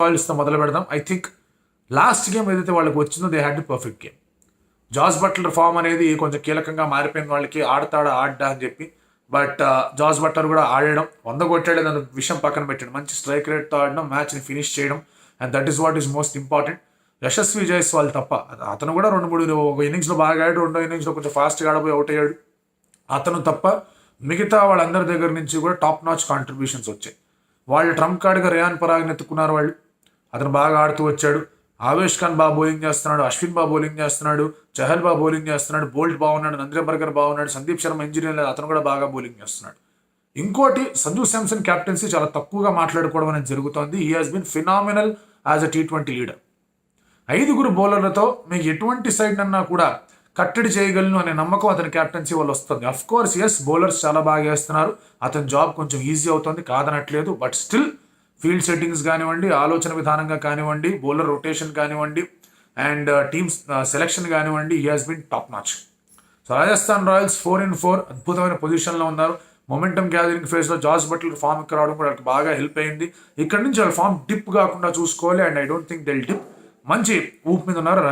రాయల్స్తో మొదలు పెడదాం. I think last game ఏదైతే వాళ్ళకి వచ్చిందో they had the perfect game. Jos Buttler form అనేది కొంచెం కీలకంగా మారిపోయింది వాళ్ళకి. ఆడ్డా అని చెప్పి. బట్ జాస్ బట్లర్ కూడా ఆడడం 100 కొట్టాడు అన్న విషయం పక్కన పెట్టాడు. మంచి స్ట్రైక్ రేట్తో ఆడడం, మ్యాచ్ని ఫినిష్ చేయడం, and that is what is most important. Yashasvi Jaiswal తప్ప, అతను కూడా 2-3 ఒక ఇన్నింగ్స్లో బాగా ఆడాడు, 2వ ఇన్నింగ్స్లో కొంచెం ఫాస్ట్గా ఆడబోయి అవుట్ అయ్యాడు. అతను తప్ప మిగతా వాళ్ళందరి దగ్గర నుంచి కూడా టాప్ నాచ్ కాంట్రిబ్యూషన్స్ వచ్చాయి. వాళ్ళు ట్రంప్ కార్డ్గా రేయాన్ పరాగ్ని ఎత్తుకున్నారు వాళ్ళు. అతను బాగా ఆడుతూ వచ్చాడు. ఆవేష్ ఖాన్ బాగా బౌలింగ్ చేస్తున్నాడు, అశ్విన్ బాగా బౌలింగ్ చేస్తున్నాడు, చహల్ బాగా బౌలింగ్ చేస్తున్నాడు, బోల్ట్ బాగున్నాడు, నంద్రే బర్గర్ బాగున్నాడు, సందీప్ శర్మ ఇంజనీర్ లేదు, అతను కూడా బాగా బౌలింగ్ చేస్తున్నాడు. ఇంకోటి, సంజు శాంసన్ కెప్టెన్సీ చాలా తక్కువగా మాట్లాడుకోవడం అనేది జరుగుతోంది. He has been phenomenal as a T20 leader. 5 బౌలర్లతో మీకు ఎటువంటి సైడ్ అన్నా కూడా కట్టడి చేయగలను అనే నమ్మకం అతని కెప్టెన్సీ వల్ల వస్తుంది. అఫ్ కోర్స్ ఎస్, బౌలర్స్ చాలా బాగా వేస్తున్నారు, అతని జాబ్ కొంచెం ఈజీ అవుతుంది, కాదనట్లేదు. బట్ స్టిల్ ఫీల్డ్ సెట్టింగ్స్ కానివ్వండి, ఆలోచన విధానంగా కానివ్వండి, బౌలర్ రొటేషన్ కానివ్వండి, అండ్ టీమ్స్ సెలెక్షన్ కానివ్వండి, he has been top notch. So Rajasthan Royals 4-4 అద్భుతమైన పొజిషన్లో ఉన్నారు. మొమెంటమ్ గ్యాదరింగ్ ఫేజ్లో జాస్ బట్లర్ ఫామ్ ఇక్కడ రావడం కూడా వాళ్ళకి బాగా హెల్ప్ అయింది. ఇక్కడ నుంచి వాళ్ళ ఫామ్ డిప్ కాకుండా చూసుకోవాలి. And I don't think they'll dip. మంచి ఊపు మీద ఉన్నారు.